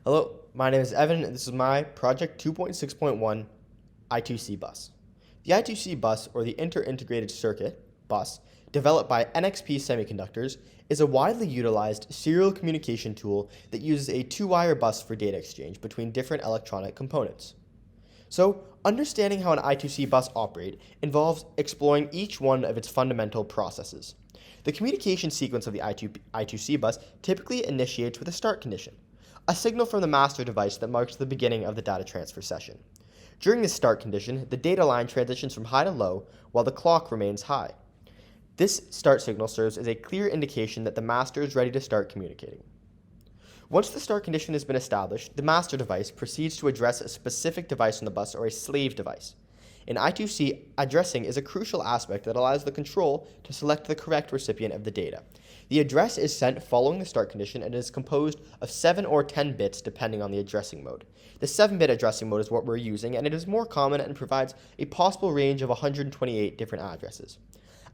Hello, my name is Evan, and this is my Project 2.6.1 I2C Bus. The I2C Bus, or the Inter-Integrated Circuit Bus, developed by NXP Semiconductors, is a widely utilized serial communication tool that uses a two-wire bus for data exchange between different electronic components. So, understanding how an I2C bus operates involves exploring each one of its fundamental processes. The communication sequence of the I2C bus typically initiates with a start condition, a signal from the master device that marks the beginning of the data transfer session. During this start condition, the data line transitions from high to low while the clock remains high. This start signal serves as a clear indication that the master is ready to start communicating. Once the start condition has been established, the master device proceeds to address a specific device on the bus or a slave device. In I2C, addressing is a crucial aspect that allows the control to select the correct recipient of the data. The address is sent following the start condition and is composed of 7 or 10 bits depending on the addressing mode. The 7-bit addressing mode is what we're using, and it is more common and provides a possible range of 128 different addresses.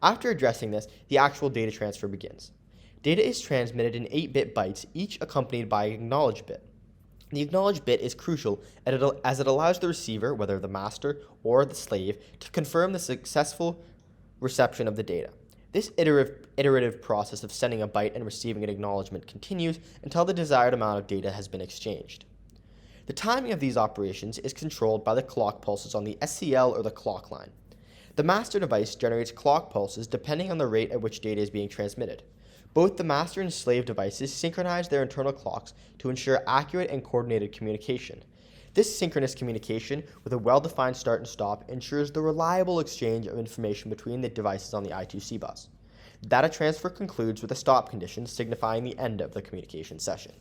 After addressing this, the actual data transfer begins. Data is transmitted in 8-bit bytes, each accompanied by an acknowledge bit. The acknowledge bit is crucial as it allows the receiver, whether the master or the slave, to confirm the successful reception of the data. This iterative process of sending a byte and receiving an acknowledgement continues until the desired amount of data has been exchanged. The timing of these operations is controlled by the clock pulses on the SCL or the clock line. The master device generates clock pulses depending on the rate at which data is being transmitted. Both the master and slave devices synchronize their internal clocks to ensure accurate and coordinated communication. This synchronous communication, with a well-defined start and stop, ensures the reliable exchange of information between the devices on the I2C bus. The data transfer concludes with a stop condition signifying the end of the communication session.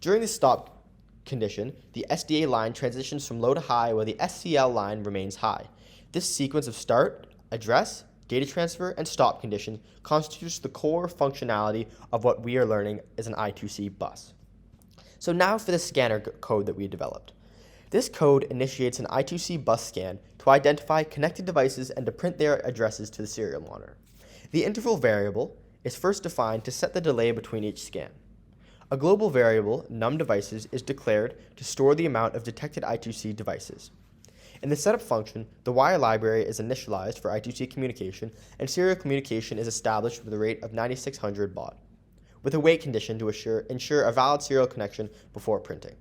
During the stop condition, the SDA line transitions from low to high while the SCL line remains high. This sequence of start, address, data transfer, and stop condition constitutes the core functionality of what we are learning as an I2C bus. So now for the scanner code that we developed. This code initiates an I2C bus scan to identify connected devices and to print their addresses to the serial monitor. The interval variable is first defined to set the delay between each scan. A global variable, num devices, is declared to store the amount of detected I2C devices. In the setup function, the wire library is initialized for I2C communication, and serial communication is established with a rate of 9600 baud, with a wait condition to ensure a valid serial connection before printing.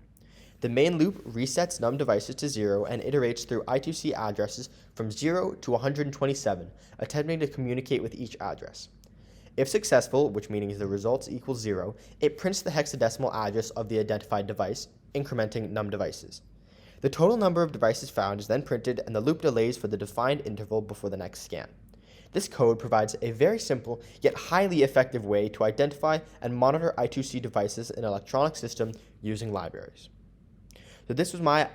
The main loop resets num devices to 0 and iterates through I2C addresses from 0 to 127, attempting to communicate with each address. If successful, which means the results equal 0, it prints the hexadecimal address of the identified device, incrementing num devices. The total number of devices found is then printed, and the loop delays for the defined interval before the next scan. This code provides a very simple yet highly effective way to identify and monitor I2C devices in an electronic system using libraries. So this was my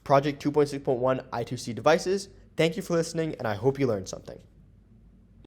Project 2.6.1 I2C devices. Thank you for listening, and I hope you learned something.